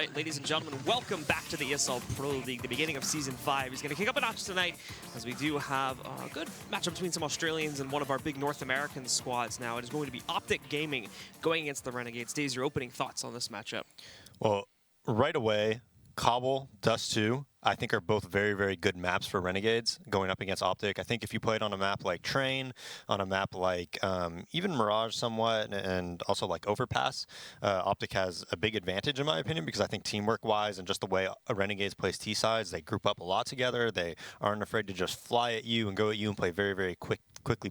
right, ladies and gentlemen, welcome back to the ESL Pro League, the beginning of Season 5. He's going to kick up a notch tonight, as we do have a good matchup between some Australians and one of our big North American squads now. It is going to be OpTic Gaming going against the Renegades. Daze, your opening thoughts on this matchup? Well, right away, Cbble, Dust 2, I think are both very, very good maps for Renegades going up against OpTic. I think if you played on a map like Train, on a map like even Mirage somewhat, and also like Overpass, OpTic has a big advantage in my opinion, because I think teamwork-wise and just the way Renegades plays T-sides, they group up a lot together. They aren't afraid to just fly at you and go at you and play very, very quickly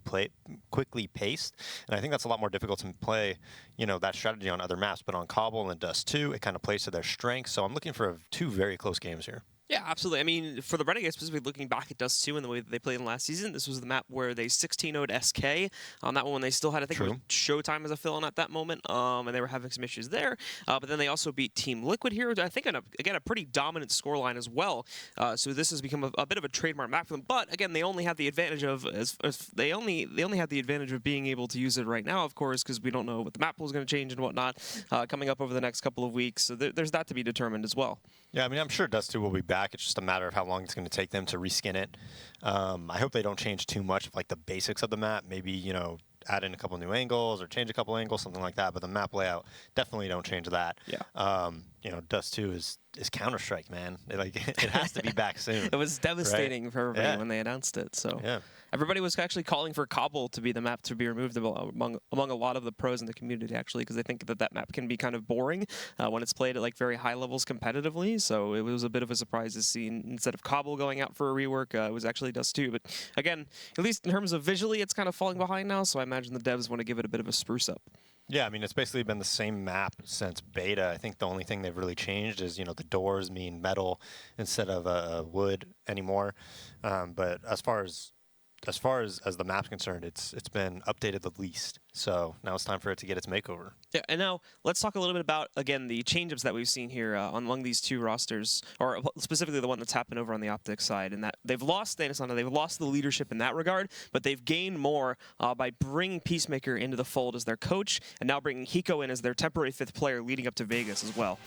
paced. And I think that's a lot more difficult to play, you know, that strategy on other maps. But on Cbble and Dust 2, it kind of plays to their strengths. So I'm looking for two very close games here. Yeah, absolutely. I mean, for the Renegades, specifically looking back at Dust 2 and the way that they played in last season, this was the map where they 16-0'd SK. On that one, they still had, I think, it was Showtime as a fill-in at that moment, and they were having some issues there. But then they also beat Team Liquid here, I think, on again, a pretty dominant scoreline as well. So this has become a bit of a trademark map for them. But again, they only have the advantage of they only have the advantage of being able to use it right now, of course, because we don't know what the map pool is going to change and whatnot coming up over the next couple of weeks. So there's that to be determined as well. Yeah, I mean, I'm sure Dust 2 will be back. It's just a matter of how long it's going to take them to reskin it. I hope they don't change too much of like the basics of the map. Maybe, you know, add in a couple new angles or change a couple angles, something like that. But the map layout, definitely don't change that. Yeah. You know, Dust 2 is Counter-Strike, man. It has to be back soon. It was devastating for everybody when they announced it. So everybody was actually calling for Cbble to be the map to be removed among a lot of the pros in the community, actually, because they think that map can be kind of boring when it's played at like very high levels competitively. So it was a bit of a surprise to see, instead of Cbble going out for a rework, it was actually Dust 2. But again, at least in terms of visually, it's kind of falling behind now. So I imagine the devs want to give it a bit of a spruce up. Yeah, I mean, it's basically been the same map since beta. I think the only thing they've really changed is, you know, the doors mean metal instead of wood anymore. But as far as the map's concerned, it's been updated the least. So now it's time for it to get its makeover. Yeah, and now let's talk a little bit about, again, the change-ups that we've seen here among these two rosters, or specifically the one that's happened over on the OpTic side, and that they've lost Thanosana, they've lost the leadership in that regard, but they've gained more by bringing Peacemaker into the fold as their coach, and now bringing Hiko in as their temporary fifth player leading up to Vegas as well.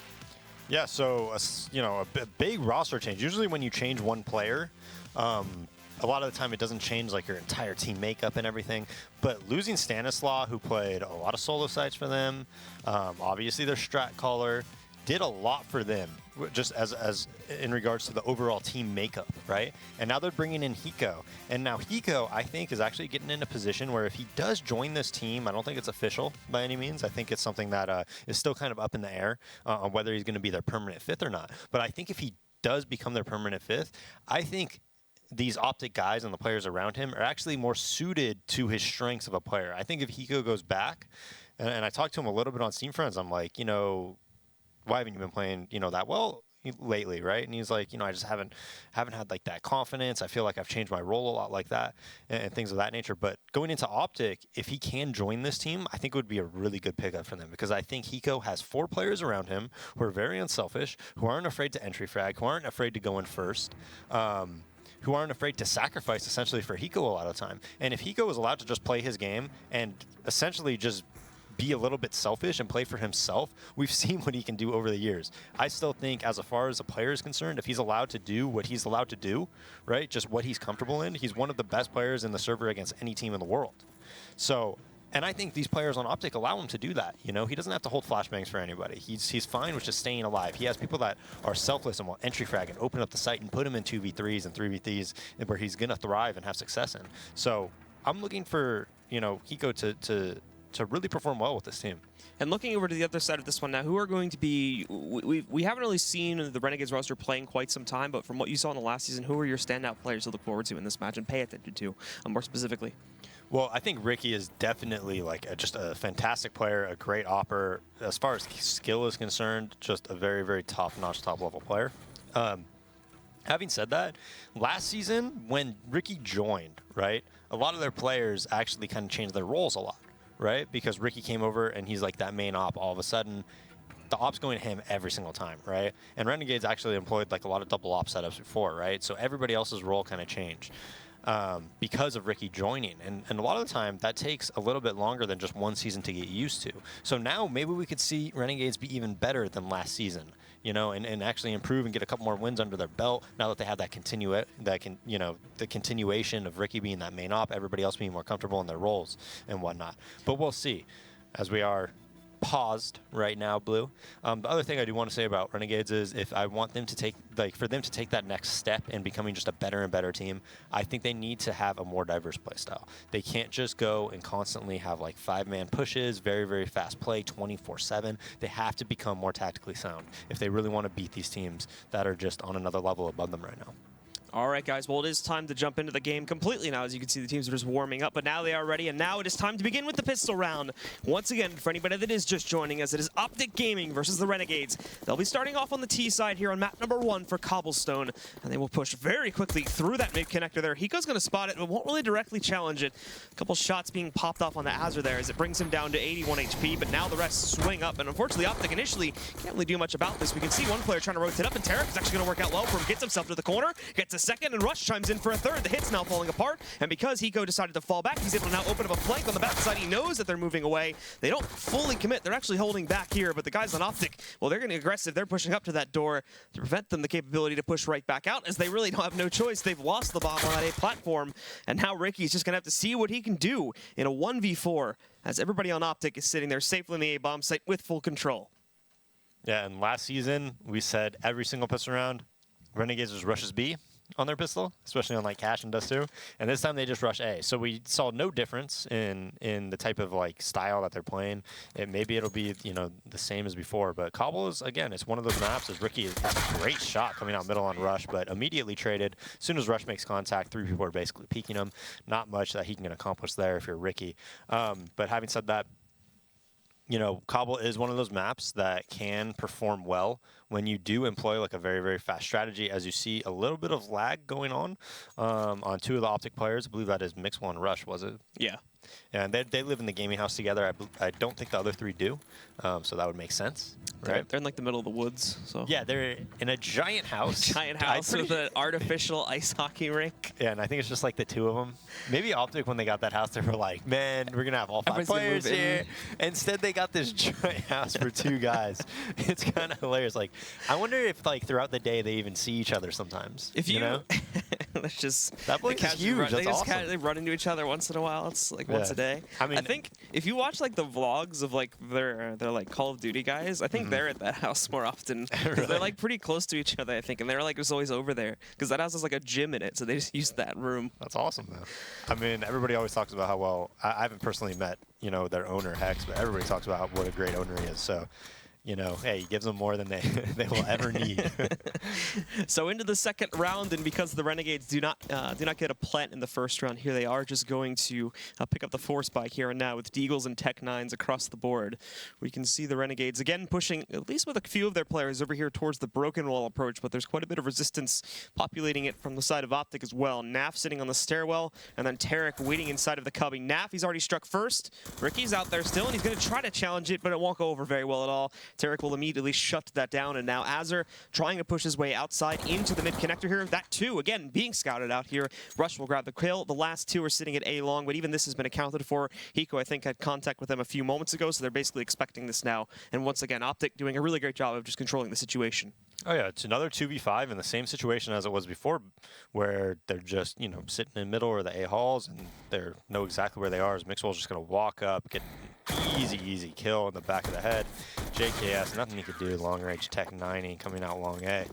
Yeah, so, you know, a big roster change. Usually when you change one player, a lot of the time it doesn't change like your entire team makeup and everything, but losing Stanislaw, who played a lot of solo sites for them, obviously their strat caller, did a lot for them, just as in regards to the overall team makeup, right? And now they're bringing in Hiko, and now Hiko, I think, is actually getting in a position where if he does join this team, I don't think it's official by any means. I think it's something that is still kind of up in the air on whether he's going to be their permanent fifth or not. But I think if he does become their permanent fifth, I think these OpTic guys and the players around him are actually more suited to his strengths of a player. I think if Hiko goes back, and I talked to him a little bit on Steam Friends, I'm like, you know, why haven't you been playing, you know, that well lately, right? And he's like, you know, I just haven't had like that confidence. I feel like I've changed my role a lot like that and things of that nature. But going into OpTic, if he can join this team, I think it would be a really good pickup for them, because I think Hiko has 4 players around him who are very unselfish, who aren't afraid to entry frag, who aren't afraid to go in first, who aren't afraid to sacrifice essentially for Hiko a lot of the time. And if Hiko is allowed to just play his game and essentially just be a little bit selfish and play for himself, we've seen what he can do over the years. I still think, as far as a player is concerned, if he's allowed to do what he's allowed to do, right, just what he's comfortable in, he's one of the best players in the server against any team in the world. So, and I think these players on OpTic allow him to do that. You know, he doesn't have to hold flashbangs for anybody. He's fine with just staying alive. He has people that are selfless and will entry frag and open up the site and put him in 2v3s and 3v3s where he's going to thrive and have success in. So I'm looking for, you know, Hiko to really perform well with this team. And looking over to the other side of this one now, who are going to be... We haven't really seen the Renegades roster playing quite some time, but from what you saw in the last season, who are your standout players to look forward to in this match and pay attention to, more specifically? Well, I think Ricky is definitely like just a fantastic player, a great opper. As far as skill is concerned, just a very, very top-notch, top-level player. Having said that, last season when Ricky joined, right, a lot of their players actually kind of changed their roles a lot, right? Because Ricky came over and he's like that main op. All of a sudden, the op's going to him every single time, right? And Renegades actually employed like a lot of double op setups before, right? So everybody else's role kind of changed. Because of Ricky joining. And a lot of the time, that takes a little bit longer than just one season to get used to. So now maybe we could see Renegades be even better than last season. and actually improve and get a couple more wins under their belt now that they have the continuation of Ricky being that main op, everybody else being more comfortable in their roles and whatnot. But we'll see, as we are paused right now, Blue. The other thing I do want to say about Renegades is if I want them to for them to take that next step in becoming just a better and better team, I think they need to have a more diverse play style. They can't just go and constantly have like 5-man pushes, very, very fast play, 24/7. They have to become more tactically sound if they really want to beat these teams that are just on another level above them right now. All right, guys. Well, it is time to jump into the game completely now. As you can see, the teams are just warming up, but now they are ready, and now it is time to begin with the pistol round. Once again, for anybody that is just joining us, it is OpTic Gaming versus the Renegades. They'll be starting off on the T side here on map number 1 for Cobblestone, and they will push very quickly through that mid connector there. Hiko's going to spot it, but won't really directly challenge it. A couple shots being popped off on the Azure there as it brings him down to 81 HP, but now the rest swing up, and unfortunately, OpTic initially can't really do much about this. We can see one player trying to rotate up, and Tarek is actually going to work out well for him. Gets himself to the corner, gets a second, and Rush chimes in for a third. The hit's now falling apart, and because Hiko decided to fall back, he's able to now open up a flank on the backside. He knows that they're moving away. They don't fully commit. They're actually holding back here, but the guys on OpTic, well, they're getting aggressive. They're pushing up to that door to prevent them the capability to push right back out, as they really don't have no choice. They've lost the bomb on that A platform, and now Ricky's just going to have to see what he can do in a 1v4, as everybody on OpTic is sitting there safely in the A bomb site with full control. Yeah, and last season, we said every single pistol round, Renegades just rushes B on their pistol, especially on like Cash and Dust 2. And this time they just rush A. So we saw no difference in the type of like style that they're playing. Maybe it'll be, the same as before. But Cobble is, again, it's one of those maps as Ricky has a great shot coming out middle on Rush, but immediately traded. As soon as Rush makes contact, 3 people are basically peeking him. Not much that he can accomplish there if you're Ricky. But having said that, Cobble is one of those maps that can perform well when you do employ like a very, very fast strategy. As you see a little bit of lag going on 2 of the OpTic players. I believe that is Mixwell and Rush, was it? Yeah. And they live in the gaming house together. I don't think the other 3 do, so that would make sense. Right? They're in like the middle of the woods. So yeah, they're in a giant house. Giant house with an artificial ice hockey rink. Yeah, and I think it's just like the 2 of them. Maybe OpTic, when they got that house, they were like, man, we're going to have all 5 players here. Instead, they got this giant house for 2 guys. It's kind of hilarious. Like, I wonder if like throughout the day they even see each other sometimes. If you know? That's just... That place is huge. That's awesome. They run into each other once in a while. It's like once a day. I mean, I think if you watch like the vlogs of like their like Call of Duty guys, I think they're at that house more often. Really? They're like pretty close to each other, I think, and they're like just always over there because that house has like a gym in it, so they just use that room. That's awesome, though. I mean, everybody always talks about how well. I haven't personally met their owner Hex, but everybody talks about what a great owner he is. So. Hey, he gives them more than they will ever need. So into the second round, and because the Renegades do not get a plant in the first round here, they are just going to pick up the force by here and now with Deagles and Tech 9s across the board. We can see the Renegades again pushing, at least with a few of their players, over here towards the broken wall approach, but there's quite a bit of resistance populating it from the side of OpTic as well. Naf sitting on the stairwell, and then Tarek waiting inside of the cubby. Naf, he's already struck first. Ricky's out there still, and he's going to try to challenge it, but it won't go over very well at all. Tarek will immediately shut that down, and now Azure trying to push his way outside into the mid connector here. That too, again, being scouted out here. Rush will grab the kill. The last 2 are sitting at A long, but even this has been accounted for. Hiko, I think, had contact with them a few moments ago, so they're basically expecting this now. And once again, OpTic doing a really great job of just controlling the situation. Oh yeah, it's another 2v5 in the same situation as it was before, where they're just, sitting in the middle or the A halls, and they know exactly where they are. As Mixwell's just going to walk up, get an easy kill in the back of the head. JKS, nothing he could do. Long range Tech 90 coming out long A,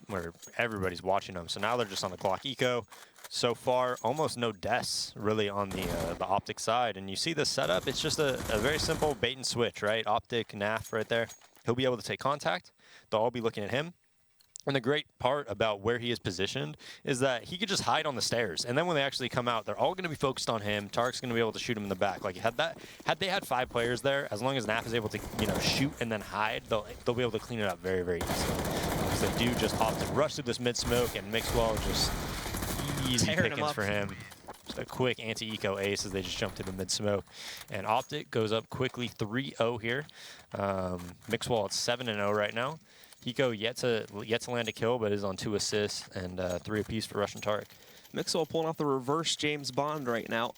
where everybody's watching them. So now they're just on the clock. Eco, so far, almost no deaths really on the OpTic side. And you see the setup, it's just a very simple bait and switch, right? OpTic, Naf right there. He'll be able to take contact. They'll all be looking at him. And the great part about where he is positioned is that he could just hide on the stairs. And then when they actually come out, they're all going to be focused on him. Tarek's going to be able to shoot him in the back. Like, had they had 5 players there, as long as Naf is able to, shoot and then hide, they'll be able to clean it up very, very easily. Because they do just opt to rush through this mid-smoke, and Mixwell just easy pickings for him. Just a quick anti-eco ace as they just jump to the mid-smoke. And OpTic goes up quickly 3-0 here. Mixwell at 7-0 right now. Hiko yet to land a kill, but is on 2 assists and 3 apiece for Rush and Tarek. Mixwell pulling off the reverse James Bond right now.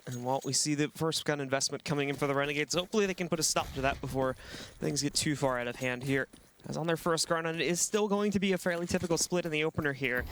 And while we see the first gun investment coming in for the Renegades, hopefully they can put a stop to that before things get too far out of hand here. As on their first ground, and it is still going to be a fairly typical split in the opener here.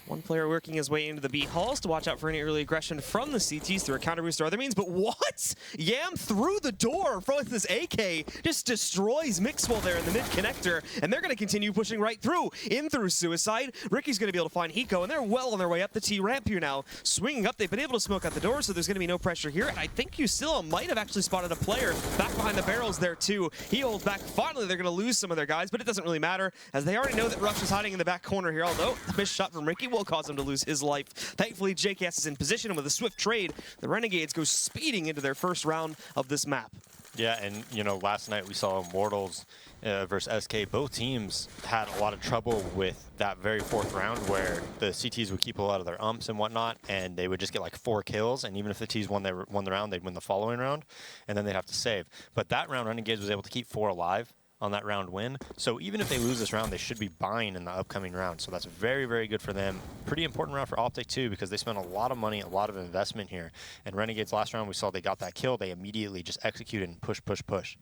One player working his way into the B halls to watch out for any early aggression from the CTs through a counter boost or other means. But what? Yam through the door from this AK just destroys Mixwell there in the mid connector, and they're going to continue pushing right through. In through Suicide. Ricky's going to be able to find Hiko, and they're well on their way up the T ramp here now. Swinging up, they've been able to smoke out the door, so there's going to be no pressure here. And I think Usilla might have actually spotted a player back behind the barrels there too. He holds back. Finally, they're going to lose some of their guys, but it doesn't really matter, as they already know that Rush is hiding in the back corner here, although the missed shot from Ricky will cause him to lose his life. Thankfully, JKS is in position, and with a swift trade, the Renegades go speeding into their first round of this map. Yeah, and you know, last night we saw Immortals versus SK. Both teams had a lot of trouble with that very fourth round where the CTs would keep a lot of their umps and whatnot, and they would just get like 4 kills, and even if the Ts won the round, they'd win the following round, and then they'd have to save. But that round, Renegades was able to keep 4 alive on that round win. So even if they lose this round, they should be buying in the upcoming round. So that's very, very good for them. Pretty important round for OpTic too, because they spent a lot of money, a lot of investment here. And Renegades last round, we saw they got that kill. They immediately just executed and push, push, push.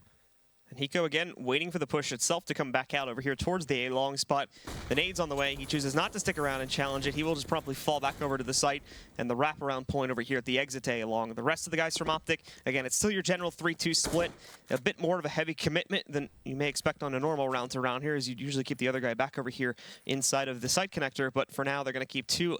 And Hiko again waiting for the push itself to come back out over here towards the A long spot. The nade's on the way. He chooses not to stick around and challenge it. He will just promptly fall back over to the site, and the wraparound point over here at the exit A along. The rest of the guys from OpTic, again, it's still your general 3-2 split. A bit more of a heavy commitment than you may expect on a normal round to round here, as you'd usually keep the other guy back over here inside of the site connector. But for now, they're going to keep 2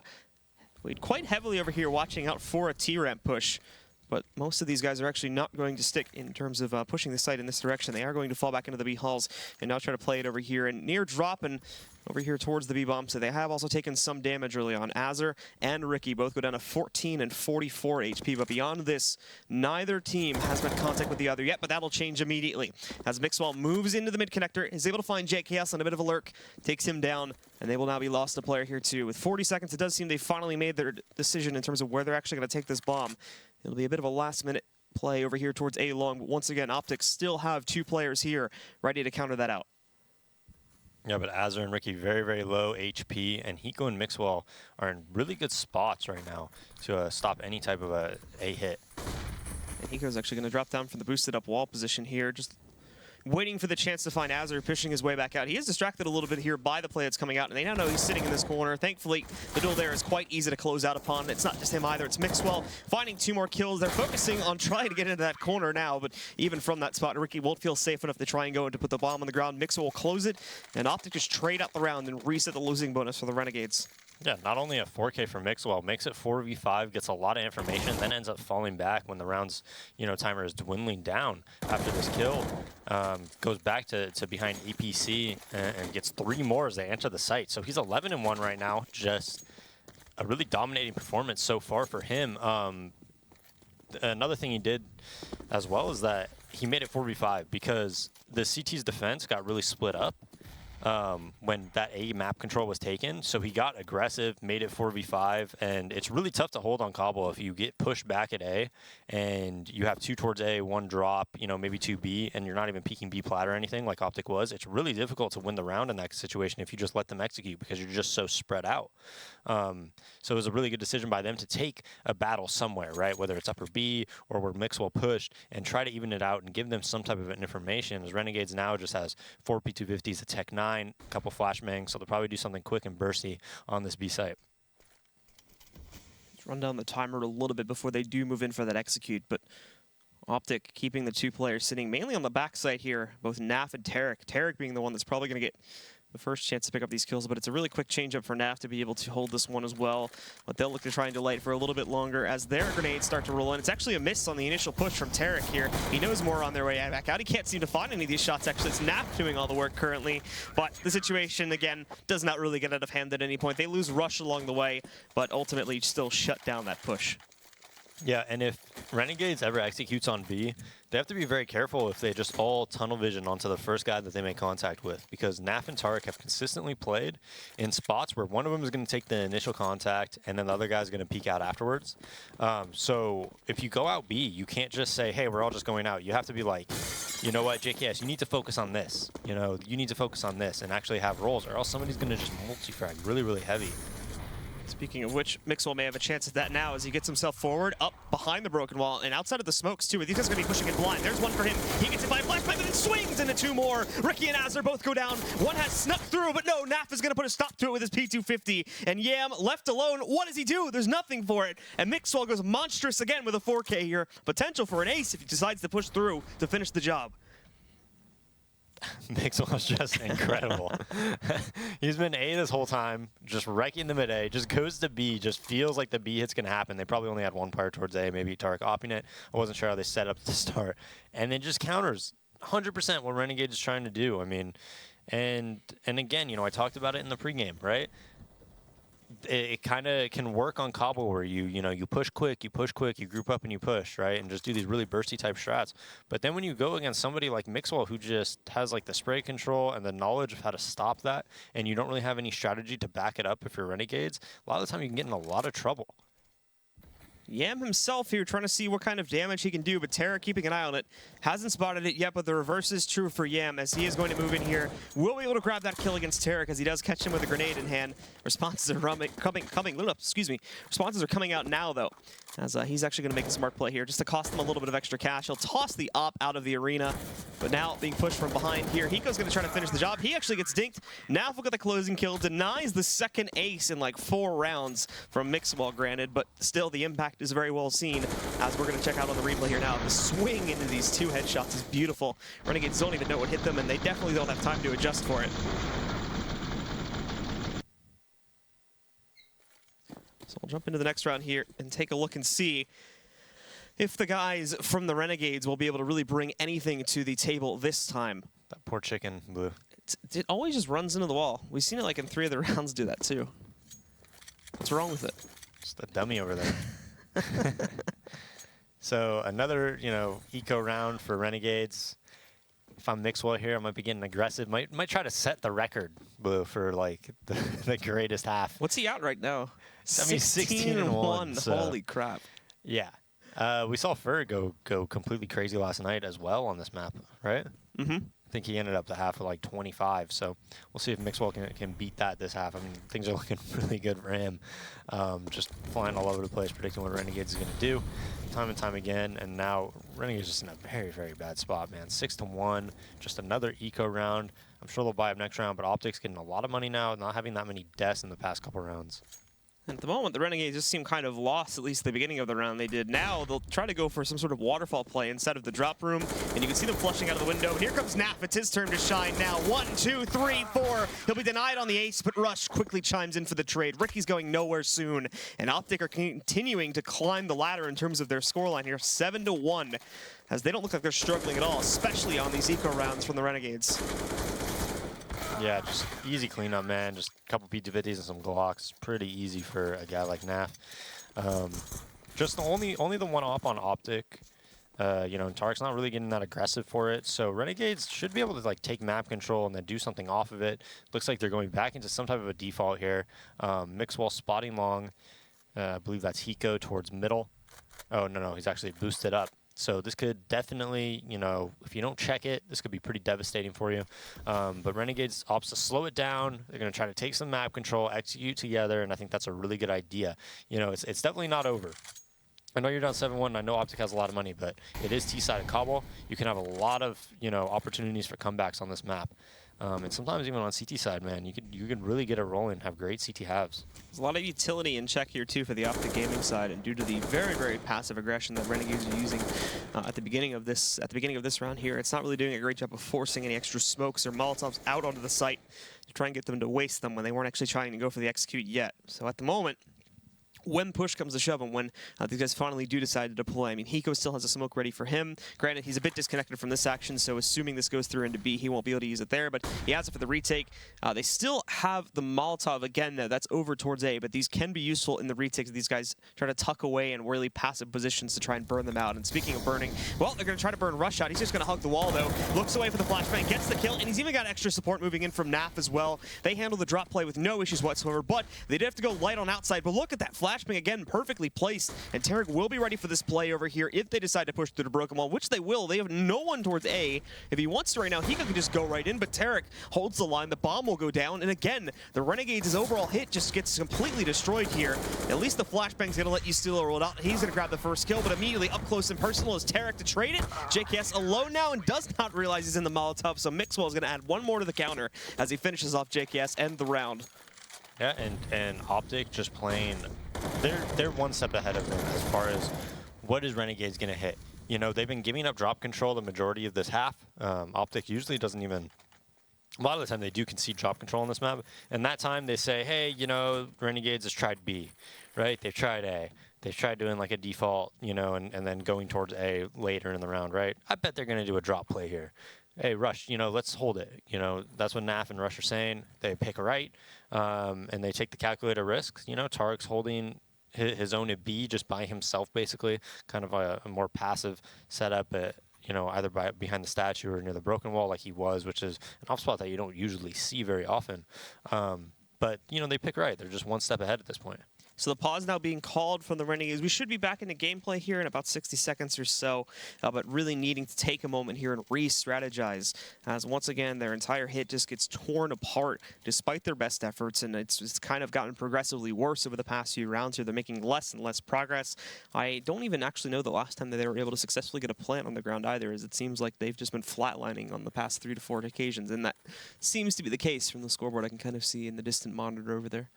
quite heavily over here watching out for a T-ramp push. But most of these guys are actually not going to stick in terms of pushing the site in this direction. They are going to fall back into the B halls and now try to play it over here. And near drop and over here towards the B bomb. So they have also taken some damage early on. Azur and Ricky both go down to 14 and 44 HP. But beyond this, neither team has made contact with the other yet, but that'll change immediately. As Mixwell moves into the mid connector, is able to find JKS on a bit of a lurk, takes him down, and they will now be lost a player here too. With 40 seconds, it does seem they finally made their decision in terms of where they're actually going to take this bomb. It'll be a bit of a last-minute play over here towards A long, but once again, OpTic still have 2 players here ready to counter that out. Yeah, but Azur and Ricky very, very low HP, and Hiko and Mixwell are in really good spots right now to stop any type of a hit. And Hiko's actually going to drop down from the boosted up wall position here, just waiting for the chance to find Azur, pushing his way back out. He is distracted a little bit here by the play that's coming out, and they now know he's sitting in this corner. Thankfully, the duel there is quite easy to close out upon. It's not just him either, it's Mixwell finding 2 more kills. They're focusing on trying to get into that corner now, but even from that spot, Ricky won't feel safe enough to try and go and to put the bomb on the ground. Mixwell will close it, and OpTic just trade out the round and reset the losing bonus for the Renegades. Yeah, not only a 4K for Mixwell, makes it 4v5, gets a lot of information, then ends up falling back when the round's timer is dwindling down after this kill. Goes back to behind EPC and gets 3 more as they enter the site. So he's 11-1 right now, just a really dominating performance so far for him. Another thing he did as well is that he made it 4v5 because the CT's defense got really split up when that A map control was taken. So he got aggressive, made it 4v5, and it's really tough to hold on Cbble if you get pushed back at A and you have 2 towards A, 1 drop, maybe 2 B, and you're not even peeking B plat or anything like OpTic was. It's really difficult to win the round in that situation if you just let them execute because you're just so spread out. So it was a really good decision by them to take a battle somewhere, right? Whether it's upper B or where Mixwell pushed, and try to even it out and give them some type of information. As Renegades now just has 4 P250s, a Tech 9, a couple flashbangs, so they'll probably do something quick and bursty on this B site. Let's run down the timer a little bit before they do move in for that execute, but OpTic keeping the 2 players sitting mainly on the back side here, both Naf and Tarek. Tarek being the one that's probably going to get the first chance to pick up these kills, but it's a really quick change-up for Naf to be able to hold this one as well. But they'll look to try and delay it for a little bit longer as their grenades start to roll in. It's actually a miss on the initial push from Tarek here. He knows more on their way back out. He can't seem to find any of these shots, actually. It's Naf doing all the work currently, but the situation, again, does not really get out of hand at any point. They lose Rush along the way, but ultimately still shut down that push. Yeah, and if Renegades ever executes on B, they have to be very careful if they just all tunnel vision onto the first guy that they make contact with, because Naf and Tarek have consistently played in spots where one of them is going to take the initial contact and then the other guy is going to peek out afterwards. So if you go out B, you can't just say, hey, we're all just going out. You have to be like, you know what, JKS, you need to focus on this. You need to focus on this and actually have rolls, or else somebody's going to just multi-frag really, really heavy. Speaking of which, Mixwell may have a chance at that now as he gets himself forward, up behind the broken wall, and outside of the smokes too. These guys are going to be pushing in blind. There's one for him. He gets hit by a flashbang, and then swings into two more. Ricky and Azzer both go down. One has snuck through, but no, Naf is going to put a stop to it with his P250. And Yam left alone. What does he do? There's nothing for it. And Mixwell goes monstrous again with a 4K here. Potential for an ace if he decides to push through to finish the job. Mixwell's just incredible. He's been A this whole time, just wrecking the mid-A, just goes to B, just feels like the B hit's going to happen. They probably only had one player towards A, maybe Tarek opping it. I wasn't sure how they set up to start. And then just counters 100% what Renegades is trying to do. I mean, and again, you know, I talked about it in the pregame, right? It kind of can work on Cbble where you push quick, you group up and you push, right? And just do these really bursty type strats. But then when you go against somebody like Mixwell who just has like the spray control and the knowledge of how to stop that, and you don't really have any strategy to back it up if you're Renegades, a lot of the time you can get in a lot of trouble. Yam himself here trying to see what kind of damage he can do, but Terra keeping an eye on it. Hasn't spotted it yet, but the reverse is true for Yam as he is going to move in here. Will be able to grab that kill against Terra because he does catch him with a grenade in hand. Responses are Responses are coming out now, though, as he's actually going to make a smart play here just to cost him a little bit of extra cash. He'll toss the op out of the arena, but now being pushed from behind here. Hiko's going to try to finish the job. He actually gets dinked. Now look at the closing kill. Denies the second ace in like 4 rounds from Mixwell, granted, but still the impact is very well seen as we're going to check out on the replay here now. The swing into these 2 headshots is beautiful. Renegades don't even know what hit them, and they definitely don't have time to adjust for it. So we'll jump into the next round here and take a look and see if the guys from the Renegades will be able to really bring anything to the table this time. That poor chicken, Blue. It always just runs into the wall. We've seen it like in 3 of the rounds do that too. What's wrong with it? Just a dummy over there. So another, eco round for Renegades. If I'm Mixwell here, I might be getting aggressive. Might try to set the record, Blue, for like the greatest half. What's he out right now? 16-1. So, holy crap. Yeah. We saw Fer go completely crazy last night as well on this map, right? Mm-hmm. I think he ended up the half with like 25, so we'll see if Mixwell can beat that this half. I mean, things are looking really good for him. Just flying all over the place, predicting what Renegades is going to do time and time again, and now Renegades just in a very, very bad spot, man. 6-1, just another eco round. I'm sure they'll buy up next round, but OpTic's getting a lot of money now, not having that many deaths in the past couple rounds. At the moment, the Renegades just seem kind of lost, at least at the beginning of the round they did. Now they'll try to go for some sort of waterfall play instead of the drop room, and you can see them flushing out of the window. And here comes Naf. It's his turn to shine now. 1, 2, 3, 4. He'll be denied on the ace, but Rush quickly chimes in for the trade. Ricky's going nowhere soon, and OpTic are continuing to climb the ladder in terms of their scoreline here, 7-1, as they don't look like they're struggling at all, especially on these eco rounds from the Renegades. Yeah, just easy cleanup, man. Just a couple P250s and some Glocks. Pretty easy for a guy like Naf. Just only the one op on OpTic. And Tarek's not really getting that aggressive for it. So Renegades should be able to like take map control and then do something off of it. Looks like they're going back into some type of a default here. Mixwell spotting long. I believe that's Hiko towards middle. Oh, no, he's actually boosted up. So this could definitely, if you don't check it, this could be pretty devastating for you. But Renegades opts to slow it down. They're going to try to take some map control, execute together, and I think that's a really good idea. It's definitely not over. I know you're down 7-1, and I know OpTic has a lot of money, but it is T-side Cbble. You can have a lot of, opportunities for comebacks on this map. And sometimes even on CT side, man, you could really get it rolling, have great CT halves. There's a lot of utility in check here too for the OpTic gaming side, and due to the very, very passive aggression that Renegades are using at the beginning of this round here, it's not really doing a great job of forcing any extra smokes or Molotovs out onto the site to try and get them to waste them when they weren't actually trying to go for the execute yet. So at the moment, when push comes to shove and when these guys finally do decide to deploy, I mean, Hiko still has a smoke ready for him. Granted, he's a bit disconnected from this action, so assuming this goes through into B, he won't be able to use it there, but he has it for the retake. They still have the Molotov again, though. That's over towards A, but these can be useful in the retakes. These guys try to tuck away in really passive positions to try and burn them out. And speaking of burning, well, they're going to try to burn Rush out. He's just going to hug the wall, though. Looks away for the flashbang, gets the kill, and he's even got extra support moving in from Naf as well. They handle the drop play with no issues whatsoever, but they did have to go light on outside. But look at that flashbang. flashbang again perfectly placed, and Tarek will be ready for this play over here if they decide to push through the broken wall, which they will. They have no one towards A. If he wants to right now, he could just go right in, but Tarek holds the line. The bomb will go down, and again, the Renegades' overall hit just gets completely destroyed here. At least the flashbang's gonna let you steal a roll out. He's gonna grab the first kill, but immediately up close and personal is Tarek to trade it. JKS alone now and does not realize he's in the Molotov, so Mixwell is gonna add one more to the counter as he finishes off JKS and the round. Yeah, and OpTic just playing, they're one step ahead of them as far as what is Renegades gonna hit. You know, they've been giving up drop control the majority of this half. OpTic usually doesn't even, a lot of the time they do concede drop control on this map, and that time they say, hey, you know, Renegades has tried B, right? They've tried A. They've tried doing like a default, you know, and then going towards A later in the round, right? I bet they're gonna do a drop play here. Hey, Rush, you know, let's hold it. You know, that's what Naf and Rush are saying. They pick a right, and they take the calculated risks. You know, Tarek's holding his own at B just by himself, basically, kind of a more passive setup at, you know, either behind the statue or near the broken wall like he was, which is an off spot that you don't usually see very often. But, you know, they pick right. They're just one step ahead at this point. So the pause now being called from the Renegades. We should be back into gameplay here in about 60 seconds or so, but really needing to take a moment here and re-strategize, as once again their entire hit just gets torn apart despite their best efforts, and it's kind of gotten progressively worse over the past few rounds here. They're making less and less progress. I don't even actually know the last time that they were able to successfully get a plant on the ground either, as it seems like they've just been flatlining on the past 3 to 4 occasions, and that seems to be the case from the scoreboard I can kind of see in the distant monitor over there.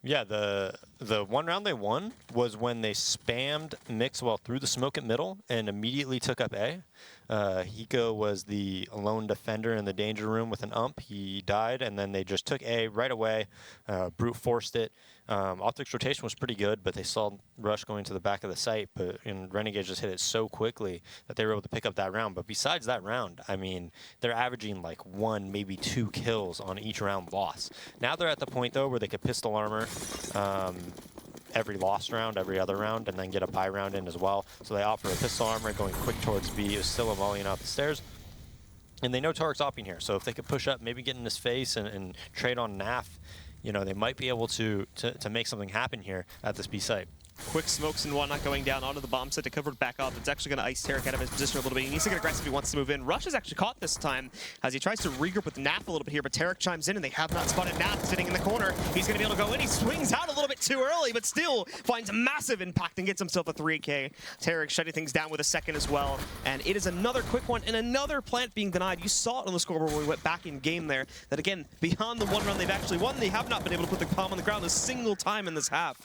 Yeah, the one round they won was when they spammed Mixwell through the smoke at middle and immediately took up A. Hiko was the lone defender in the danger room with an ump. He died, and then they just took A right away, brute forced it. OpTic's rotation was pretty good, but they saw Rush going to the back of the site, and Renegades just hit it so quickly that they were able to pick up that round. But besides that round, I mean, they're averaging like 1, maybe 2 kills on each round loss. Now they're at the point, though, where they could pistol armor every lost round, every other round, and then get a buy round in as well. So they offer a pistol armor going quick towards B. It was still a volleying out the stairs. And they know Tarek's opping here, so if they could push up, maybe get in his face and trade on Naf, you know, they might be able to make something happen here at this B site. Quick smokes and whatnot going down onto the bomb site to cover it back up. It's actually going to ice Tarek out of his position a little bit. He needs to get aggressive if he wants to move in. Rush is actually caught this time as he tries to regroup with Naf a little bit here, but Tarek chimes in, and they have not spotted Naf sitting in the corner. He's going to be able to go in. He swings out a little bit too early, but still finds a massive impact and gets himself a 3K. Tarek shutting things down with a second as well, and it is another quick one and another plant being denied. You saw it on the scoreboard when we went back in game there, that again, beyond the one run they've actually won, they have not been able to put the bomb on the ground a single time in this half.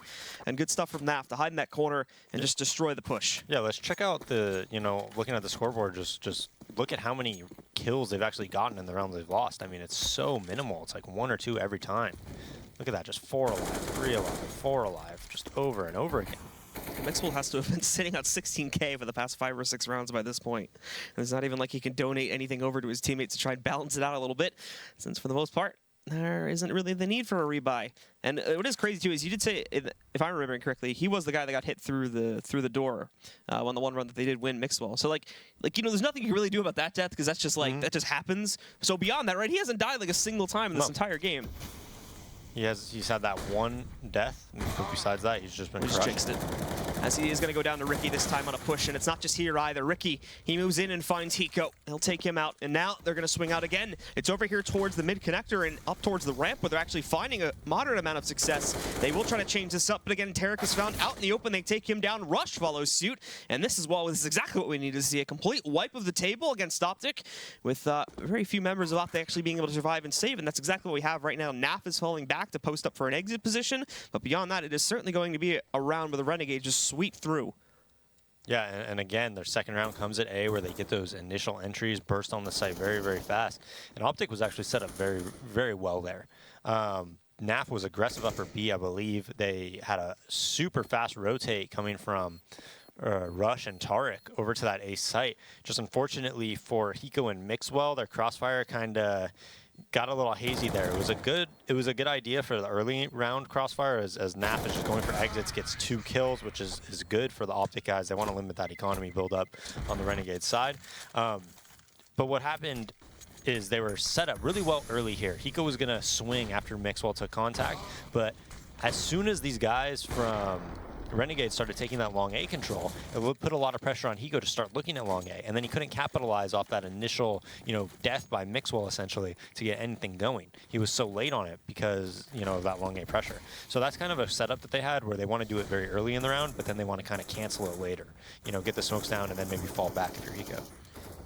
And good stuff from Naf to hide in that corner and just destroy the push. Yeah, let's check out the, you know, looking at the scoreboard, just look at how many kills they've actually gotten in the rounds they've lost. I mean, it's so minimal. It's like 1 or 2 every time. Look at that, just 4 alive, 3 alive, 4 alive, just over and over again. Mixwell has to have been sitting on 16K for the past 5 or 6 rounds by this point. And it's not even like he can donate anything over to his teammates to try and balance it out a little bit, since for the most part, there isn't really the need for a rebuy. And what is crazy too is you did say, if I'm remembering correctly, he was the guy that got hit through the door on the one run that they did win Mixwell. So like you know, there's nothing you can really do about that death, because that's just like that just happens. So beyond that, right? He hasn't died like a single time in this entire game. He's had that one death, but besides that, he's just been crushed. Jinxed it. As he is going to go down to Ricky this time on a push, and it's not just here either. Ricky, he moves in and finds Hiko. He'll take him out, and now they're going to swing out again. It's over here towards the mid-connector and up towards the ramp, where they're actually finding a moderate amount of success. They will try to change this up, but again, Tarek is found out in the open. They take him down. Rush follows suit, and this is exactly what we need to see. A complete wipe of the table against OpTic, with very few members of OpTic actually being able to survive and save, and that's exactly what we have right now. Naf is falling back to post up for an exit position, but beyond that, it is certainly going to be a round where the Renegades just sweep through. Yeah, and again, their second round comes at A, where they get those initial entries, burst on the site very, very fast. And OpTic was actually set up very, very well there. Naf was aggressive upper B, I believe. They had a super fast rotate coming from Rush and Tarek over to that A site. Just unfortunately for Hiko and Mixwell, their crossfire kind of got a little hazy there. It was a good idea for the early round crossfire, as Naf is just going for exits, gets 2 kills, which is good for the OpTic guys. They want to limit that economy build-up on the Renegade side. But what happened is they were set up really well early here. Hiko was going to swing after Mixwell took contact, but as soon as these guys from Renegades started taking that long A control, it would put a lot of pressure on Hiko to start looking at long A, and then he couldn't capitalize off that initial, death by Mixwell essentially to get anything going. He was so late on it because, of that long A pressure. So that's kind of a setup that they had where they want to do it very early in the round, but then they want to kind of cancel it later. Get the smokes down and then maybe fall back if you're Hiko.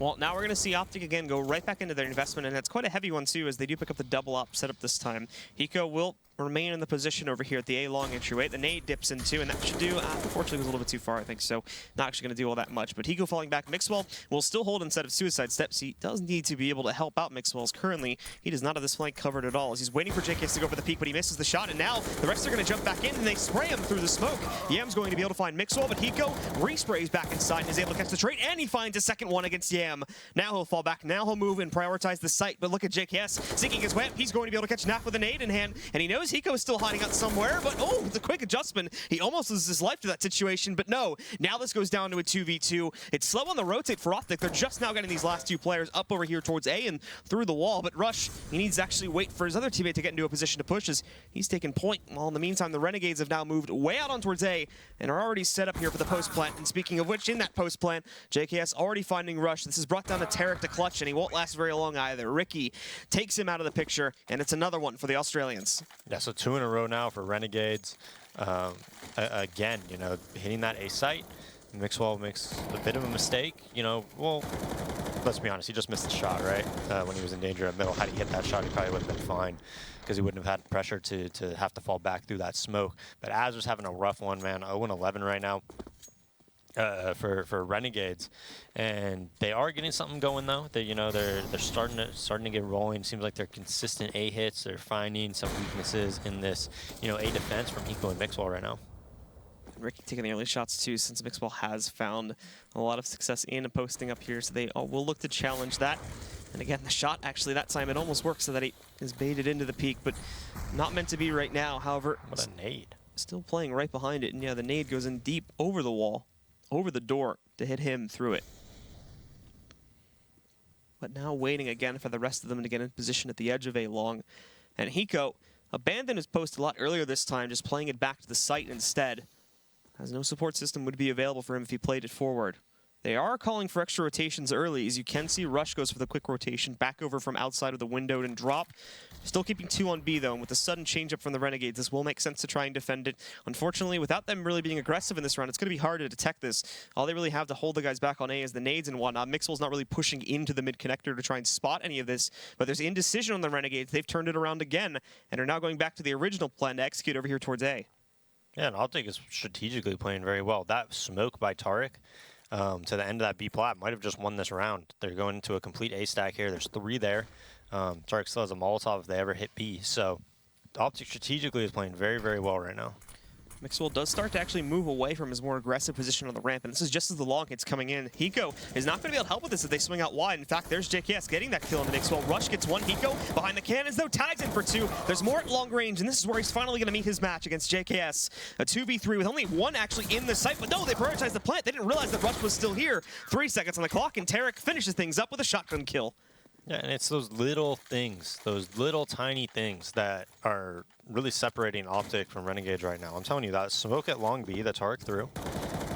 Well, now we're going to see OpTic again go right back into their investment, and it's quite a heavy one too, as they do pick up the double op setup this time. Hiko will remain in the position over here at the A long entryway. The nade dips into, and that should do, unfortunately, it was a little bit too far, I think, so not actually going to do all that much. But Hiko falling back. Mixwell will still hold instead of suicide steps. He does need to be able to help out Mixwell's. Currently, he does not have this flank covered at all, as he's waiting for JKS to go for the peak, but he misses the shot, and now the rest are going to jump back in, and they spray him through the smoke. Yam's going to be able to find Mixwell, but Hiko resprays back inside and is able to catch the trade, and he finds a second one against Yam. Now he'll fall back. Now he'll move and prioritize the site, but look at JKS seeking his way. He's going to be able to catch Nap with a nade in hand, and he knows Hiko is still hiding out somewhere, but oh, it's a quick adjustment. He almost loses his life to that situation, but no. Now this goes down to a 2v2. It's slow on the rotate for OpTic. They're just now getting these last two players up over here towards A and through the wall, but Rush, he needs to actually wait for his other teammate to get into a position to push as he's taking point. While in the meantime, the Renegades have now moved way out on towards A and are already set up here for the post plant. And speaking of which, in that post plant, JKS already finding Rush. This has brought down to Tarek to clutch, and he won't last very long either. Ricky takes him out of the picture, and it's another one for the Australians. Yeah, so 2 in a row now for Renegades. Again, hitting that A site. Mixwell makes a bit of a mistake. Well, let's be honest, he just missed the shot, right? When he was in danger at middle. Had he hit that shot, he probably would have been fine because he wouldn't have had pressure to have to fall back through that smoke. But Azur's having a rough one, man. 0-11 right now. For Renegades, and they are getting something going though. They're starting to get rolling. Seems like they're consistent A hits. They're finding some weaknesses in this A defense from Hiko and Mixwell right now. Ricky taking the early shots too, since Mixwell has found a lot of success in posting up here, so they will look to challenge that. And again, the shot actually that time it almost works so that he is baited into the peak, but not meant to be right now. However, what a nade! Still playing right behind it, and yeah, the nade goes in deep over the wall. Over the door to hit him through it. But now waiting again for the rest of them to get in position at the edge of A long. And Hiko abandoned his post a lot earlier this time, just playing it back to the site instead, as no support system would be available for him if he played it forward. They are calling for extra rotations early. As you can see, Rush goes for the quick rotation back over from outside of the window and drop. Still keeping 2 on B, though, and with the sudden change-up from the Renegades, this will make sense to try and defend it. Unfortunately, without them really being aggressive in this round, it's going to be hard to detect this. All they really have to hold the guys back on A is the nades and whatnot. Mixwell's not really pushing into the mid-connector to try and spot any of this, but there's indecision on the Renegades. They've turned it around again, and are now going back to the original plan to execute over here towards A. Yeah, and OpTic is strategically playing very well. That smoke by Tarek to the end of that B plat might have just won this round. They're going into a complete A stack here. There's 3 there. Tarek still has a Molotov if they ever hit B. So OpTic strategically is playing very, very well right now. Mixwell does start to actually move away from his more aggressive position on the ramp, and this is just as the long hit's coming in. Hiko is not going to be able to help with this if they swing out wide. In fact, there's JKS getting that kill on the Mixwell. Rush gets 1. Hiko behind the cannons, though, tags in for 2. There's more at long range, and this is where he's finally going to meet his match against JKS. A 2v3 with only 1 actually in the site, but no, they prioritized the plant. They didn't realize that Rush was still here. 3 seconds on the clock, and Tarek finishes things up with a shotgun kill. Yeah, and it's those little things, those little tiny things that are really separating OpTic from Renegades right now. I'm telling you, that smoke at long B that Tarek threw,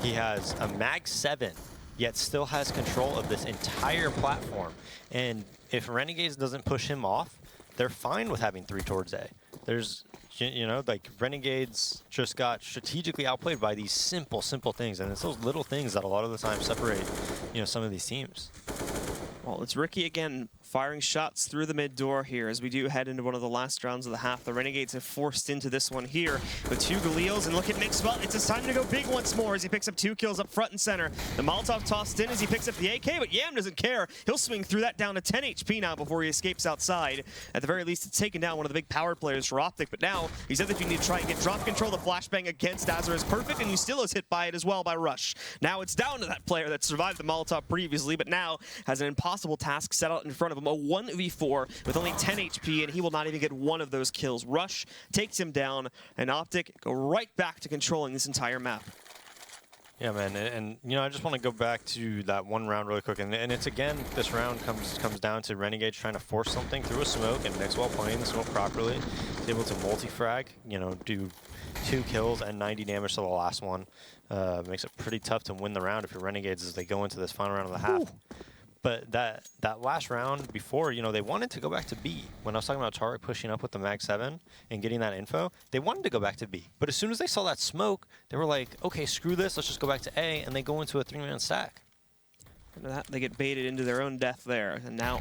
he has a mag 7, yet still has control of this entire platform. And if Renegades doesn't push him off, they're fine with having 3 towards A. There's, like Renegades just got strategically outplayed by these simple things. And it's those little things that a lot of the time separate, some of these teams. Well, it's Ricky again firing shots through the mid door here as we do head into one of the last rounds of the half. The Renegades have forced into this one here with 2 Galils, and look at Mixwell. It's his time to go big once more as he picks up 2 kills up front and center. The Molotov tossed in as he picks up the AK, but Yam doesn't care. He'll swing through that down to 10 HP now before he escapes outside. At the very least, it's taken down one of the big power players for OpTic, but now he says if you need to try and get drop control, the flashbang against Azur is perfect, and Ustillo is hit by it as well by Rush. Now it's down to that player that survived the Molotov previously, but now has an impossible task set out in front of him. A 1v4 with only 10 HP, and he will not even get 1 of those kills. Rush takes him down, and OpTic go right back to controlling this entire map. Yeah, man, and I just want to go back to that one round really quick, and it's again, this round comes down to Renegades trying to force something through a smoke, and Mixwell playing the smoke properly. able to multi-frag, you know, do 2 kills and 90 damage to the last one. Makes it pretty tough to win the round if you're Renegades as they go into this final round of the half. Ooh. But that last round before, you know, they wanted to go back to B. When I was talking about Tarek pushing up with the Mag 7 and getting that info, they wanted to go back to B. But as soon as they saw that smoke, they were like, okay, screw this, let's just go back to A, and they go into a 3-man stack. They get baited into their own death there, and now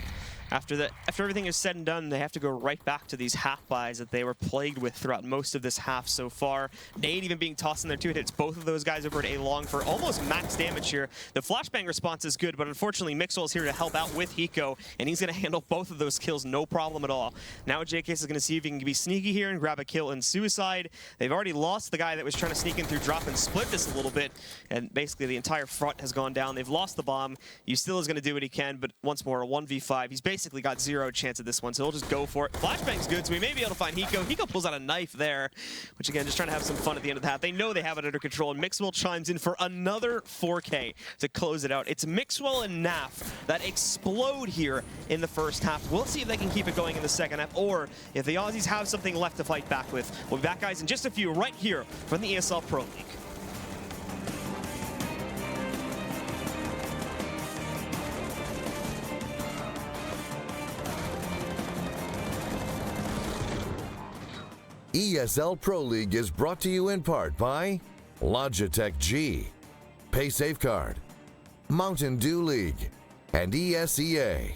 after everything is said and done, they have to go right back to these half buys that they were plagued with throughout most of this half so far. Nade even being tossed in there 2 hits. Both of those guys over at A long for almost max damage here. The flashbang response is good, but unfortunately Mixwell is here to help out with Hiko, and he's going to handle both of those kills no problem at all. Now JK is going to see if he can be sneaky here and grab a kill in Suicide. They've already lost the guy that was trying to sneak in through drop and split this a little bit, and basically the entire front has gone down. They've lost the bomb. He still is going to do what he can, but once more, a 1v5. He's basically got 0 chance at this one, so he'll just go for it. Flashbang's good, so we may be able to find Hiko. Hiko pulls out a knife there, which again, just trying to have some fun at the end of the half. They know they have it under control, and Mixwell chimes in for another 4K to close it out. It's Mixwell and Naf that explode here in the first half. We'll see if they can keep it going in the second half, or if the Aussies have something left to fight back with. We'll be back, guys, in just a few right here from the ESL Pro League. ESL Pro League is brought to you in part by Logitech G, Pay Safeguard, Mountain Dew League, and ESEA.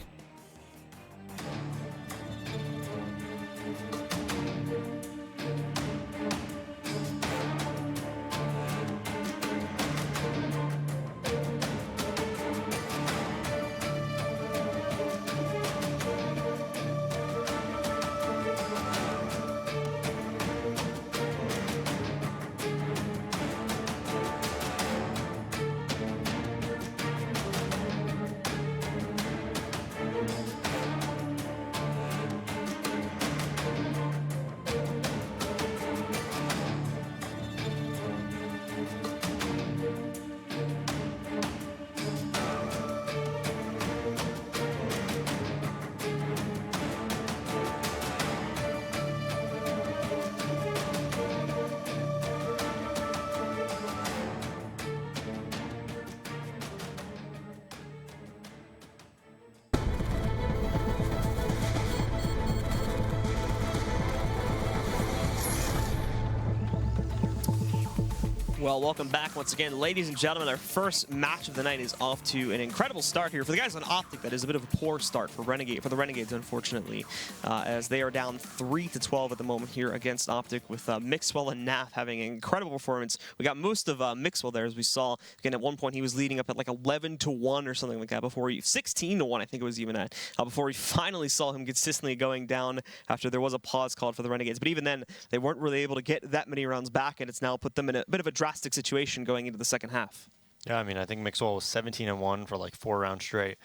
Well, welcome back once again, ladies and gentlemen. Our first match of the night is off to an incredible start here. For the guys on OpTic, that is a bit of a poor start for the Renegades, unfortunately, as they are down 3-12 at the moment here against OpTic, with Mixwell and Naf having an incredible performance. We got most of Mixwell there, as we saw. Again, at one point he was leading up at like 11-1 or something like that before he 16-1, I think it was even at, before we finally saw him consistently going down after there was a pause called for the Renegades. But even then, they weren't really able to get that many rounds back, and it's now put them in a bit of a drastic situation going into the second half. Yeah, I mean, I think Mixwell was 17-1 for like 4 rounds straight.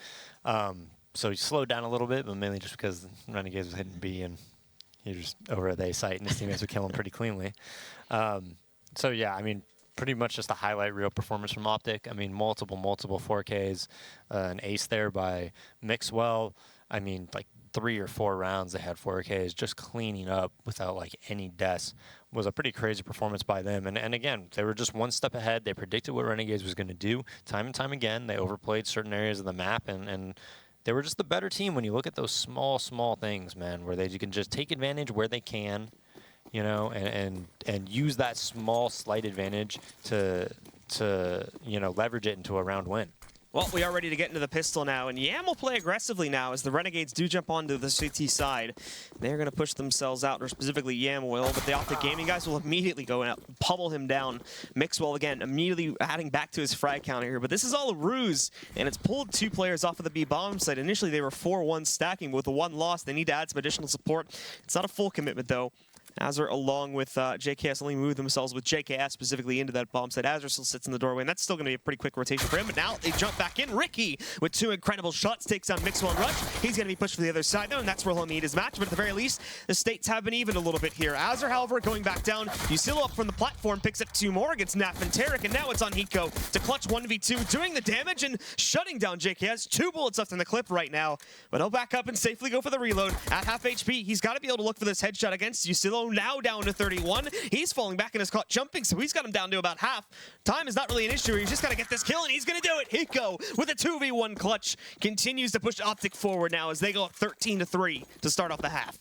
So he slowed down a little bit, but mainly just because Renegades was hitting B and he was over at the A site, and his teammates would kill him pretty cleanly. So yeah, I mean, pretty much just a highlight reel performance from OpTic. I mean, multiple 4Ks, an ace there by Mixwell. I mean, like 3 or 4 rounds they had 4Ks, just cleaning up without like any deaths. Was a pretty crazy performance by them. And again, they were just one step ahead. They predicted what Renegades was going to do time and time again. They overplayed certain areas of the map, and they were just the better team when you look at those small things, man, where you can just take advantage where they can, you know, and use that small slight advantage to you know, leverage it into a round win. Well, we are ready to get into the pistol now, and Yam will play aggressively now as the Renegades do jump onto the CT side. They're going to push themselves out, or specifically Yam will, but the OpTic Gaming guys will immediately go out and pummel him down. Mixwell, again, immediately adding back to his frag counter here, but this is all a ruse, and it's pulled 2 players off of the B bomb site. Initially, they were 4-1 stacking, but with the 1 loss, they need to add some additional support. It's not a full commitment, though. Azure, along with JKS, only move themselves with JKS specifically into that bomb site. Azure still sits in the doorway, and that's still going to be a pretty quick rotation for him. But now they jump back in. Ricky with 2 incredible shots takes down Mixwell and Rush. He's going to be pushed for the other side now, and that's where he'll need his match. But at the very least, the states have been even a little bit here. Azure, however, going back down. Yusilo up from the platform, picks up 2 more against Naf and Tarek, and now it's on Hiko to clutch 1v2, doing the damage and shutting down JKS. 2 bullets left in the clip right now, but he'll back up and safely go for the reload. At half HP, he's got to be able to look for this headshot against Yusilo, now down to 31. He's falling back and is caught jumping, so he's got him down to about half. Time is not really an issue. He's just got to get this kill, and he's going to do it. Hiko with a 2v1 clutch continues to push OpTic forward now as they go up 13-3 to start off the half.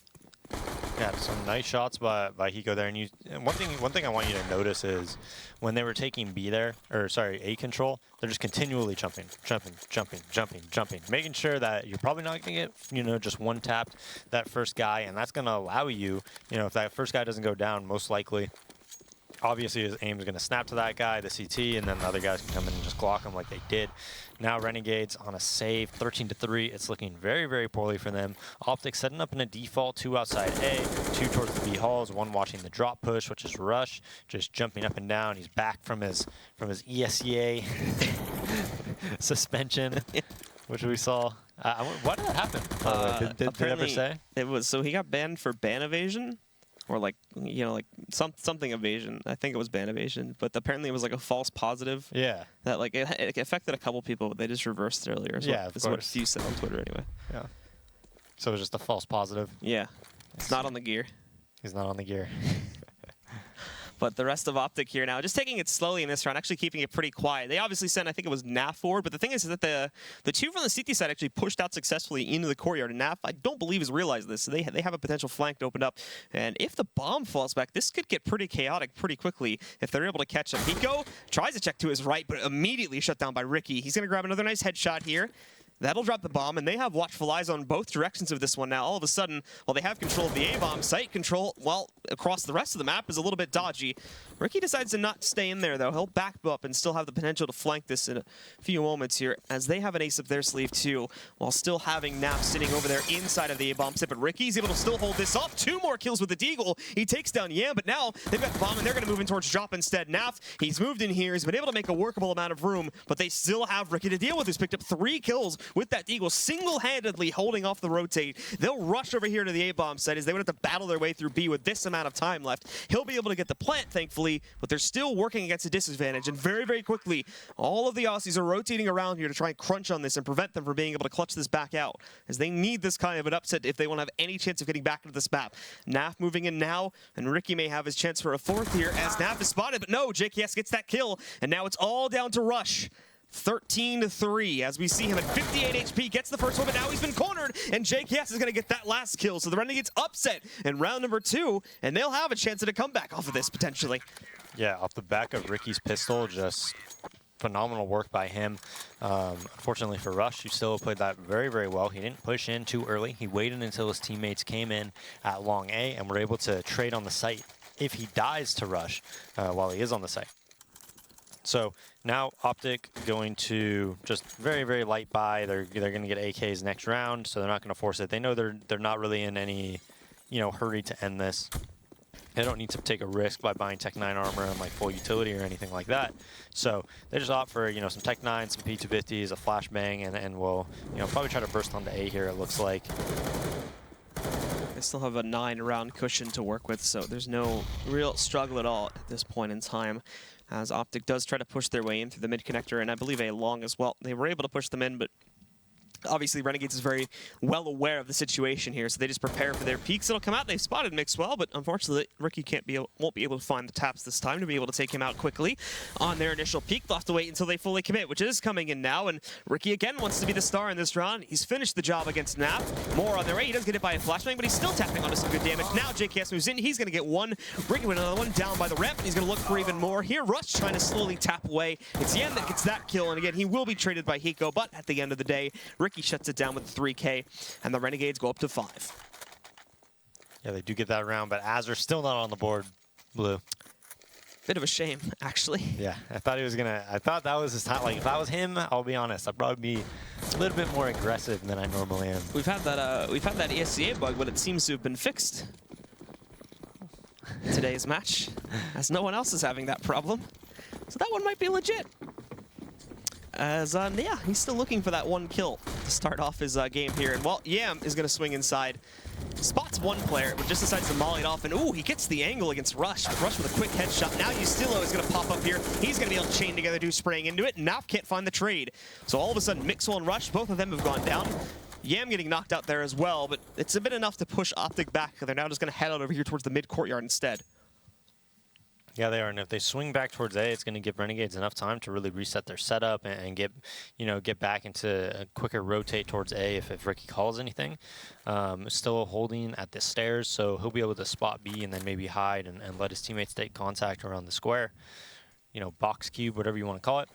Yeah, some nice shots by Hiko there. And one thing I want you to notice is when they were taking B there, or sorry, A control, they're just continually jumping, making sure that you're probably not going to get, just one tapped that first guy, and that's going to allow you, if that first guy doesn't go down, most likely, obviously his aim is going to snap to that guy, the CT, and then the other guys can come in and just Glock him like they did. Now Renegades on a save, 13-3. It's looking very, very poorly for them. OpTic setting up in a default, 2 outside A, 2 towards the B halls, 1 watching the drop push, which is Rush, just jumping up and down. He's back from his ESEA suspension, which we saw. What did that happen? Did they ever say? It was, so he got banned for ban evasion. Or something evasion. I think it was ban evasion, but apparently it was like a false positive. Yeah. That it affected a couple people, but they just reversed it earlier. So yeah, of course. That's what Few said on Twitter anyway. Yeah. So it was just a false positive. Yeah. It's not on the gear. He's not on the gear. But the rest of OpTic here now, just taking it slowly in this round, actually keeping it pretty quiet. They obviously sent, I think it was Naf forward, but the thing is that the 2 from the CT side actually pushed out successfully into the courtyard, and Naf, I don't believe, has realized this. So they have a potential flank to open up, and if the bomb falls back, this could get pretty chaotic pretty quickly if they're able to catch him. Hiko tries to check to his right, but immediately shut down by Ricky. He's going to grab another nice headshot here. That'll drop the bomb, and they have watchful eyes on both directions of this one now. All of a sudden, while they have control of the A-bomb, site control, well, across the rest of the map is a little bit dodgy. Ricky decides to not stay in there, though. He'll back up and still have the potential to flank this in a few moments here, as they have an ace up their sleeve, too, while still having Naf sitting over there inside of the A-bomb site. But Ricky's able to still hold this off. 2 more kills with the Deagle. He takes down Yam, but now they've got the bomb, and they're going to move in towards Drop instead. Naf, he's moved in here. He's been able to make a workable amount of room, but they still have Ricky to deal with, who's picked up 3 kills with that Deagle, single-handedly holding off the rotate. They'll rush over here to the A-bomb site as they would have to battle their way through B with this amount of time left. He'll be able to get the plant, thankfully, but they're still working against a disadvantage, and very, very quickly, all of the Aussies are rotating around here to try and crunch on this and prevent them from being able to clutch this back out, as they need this kind of an upset if they want to have any chance of getting back into this map. Naf moving in now, and Ricky may have his chance for a 4th here as Naf is spotted, but no, JKS gets that kill, and now it's all down to Rush. 13-3 as we see him at 58 HP, gets the first one, but now he's been cornered, and JKS is going to get that last kill. So the Renegades upset in round number 2, and they'll have a chance at a comeback off of this, potentially. Yeah, off the back of Ricky's pistol, just phenomenal work by him. Unfortunately for Rush, Yusilo played that very, very well. He didn't push in too early. He waited until his teammates came in at long A and were able to trade on the site if he dies to Rush while he is on the site. So now OpTic going to just very, very light buy. They're going to get AKs next round, so they're not going to force it. They know they're not really in any hurry to end this. They don't need to take a risk by buying Tech 9 armor and full utility or anything like that. So they just opt for some Tech 9, some P250s, a flashbang, and we'll probably try to burst onto A here. It looks like. They still have a 9-round cushion to work with, so there's no real struggle at all at this point in time, as OpTic does try to push their way in through the mid-connector, and I believe A long as well. They were able to push them in, but obviously Renegades is very well aware of the situation here, so they just prepare for their peaks that'll come out. They've spotted Mixwell, but unfortunately Ricky won't be able to find the taps this time to be able to take him out quickly on their initial peak. They'll have to wait until they fully commit, which is coming in now, and Ricky again wants to be the star in this round. He's finished the job against Nap. More on their way. He does get hit by a flashbang, but he's still tapping onto some good damage. Now JKS moves in. He's going to get one. Ricky with another one down by the ramp, and he's going to look for even more here. Rush trying to slowly tap away. It's Yen that gets that kill, and again, he will be traded by Hiko, but at the end of the day, Ricky shuts it down with 3K, and the Renegades go up to 5. Yeah, they do get that round, but Azure still not on the board, Blue. Bit of a shame, actually. Yeah, I thought that was his time. If that was him, I'll be honest, I'd probably be a little bit more aggressive than I normally am. We've had that ESCA bug, but it seems to have been fixed. today's match, as no one else is having that problem. So that one might be legit. As, yeah, he's still looking for that one kill to start off his game here. And, well, Yam is going to swing inside. Spots one player, but just decides to molly it off. And, ooh, he gets the angle against Rush. Rush with a quick headshot. Now Ustillo is going to pop up here. He's going to be able to chain together, do spraying into it. Naf can't find the trade. So all of a sudden, Mixwell and Rush, both of them have gone down. Yam getting knocked out there as well, but it's a bit enough to push OpTic back. They're now just going to head out over here towards the mid-courtyard instead. Yeah, they are, and if they swing back towards A, it's going to give Renegades enough time to really reset their setup and get, get back into a quicker rotate towards A if Ricky calls anything. Still holding at the stairs, so he'll be able to spot B and then maybe hide and let his teammates take contact around the square. Box cube, whatever you want to call it.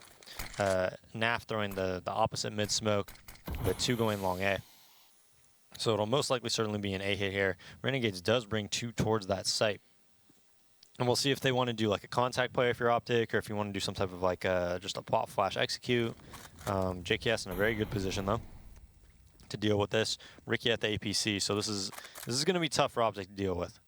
Naf throwing the opposite mid smoke, with 2 going long A. So it'll most likely certainly be an A hit here. Renegades does bring 2 towards that site. And we'll see if they want to do like a contact play if you're OpTic, or if you want to do some type of like just a pop flash execute. JKS in a very good position though to deal with this. Ricky at the APC, so this is going to be tough for OpTic to deal with.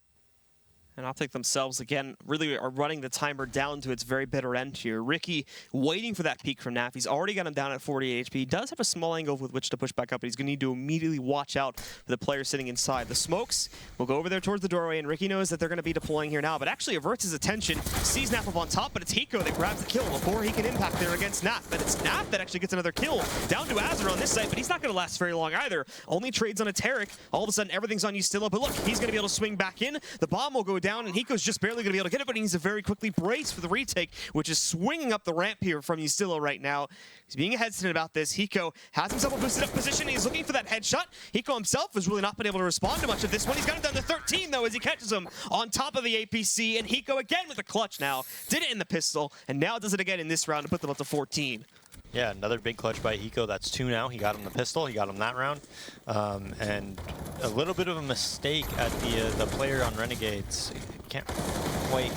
And OpTic themselves, again, really are running the timer down to its very bitter end here. Ricky waiting for that peek from Naf. He's already got him down at 48 HP. He does have a small angle with which to push back up, but he's going to need to immediately watch out for the player sitting inside. The smokes will go over there towards the doorway, and Ricky knows that they're going to be deploying here now, but actually averts his attention, sees Naf up on top, but it's Hiko that grabs the kill before he can impact there against Naf. But it's Naf that actually gets another kill down to Azure on this side, but he's not going to last very long either. Only trades on a Tarek. All of a sudden, everything's on Ustillo, but look, he's going to be able to swing back in. The bomb will go down, and Hiko's just barely going to be able to get it, but he needs to very quickly brace for the retake, which is swinging up the ramp here from Ustillo right now. He's being hesitant about this. Hiko has himself a boosted up position. He's looking for that headshot. Hiko himself has really not been able to respond to much of this one. He's got him down to 13, though, as he catches him on top of the APC, and Hiko again with a clutch now. Did it in the pistol, and now does it again in this round to put them up to 14. Yeah, another big clutch by Hiko. That's 2 now. He got him the pistol. He got him that round. And a little bit of a mistake at the player on Renegades. Can't quite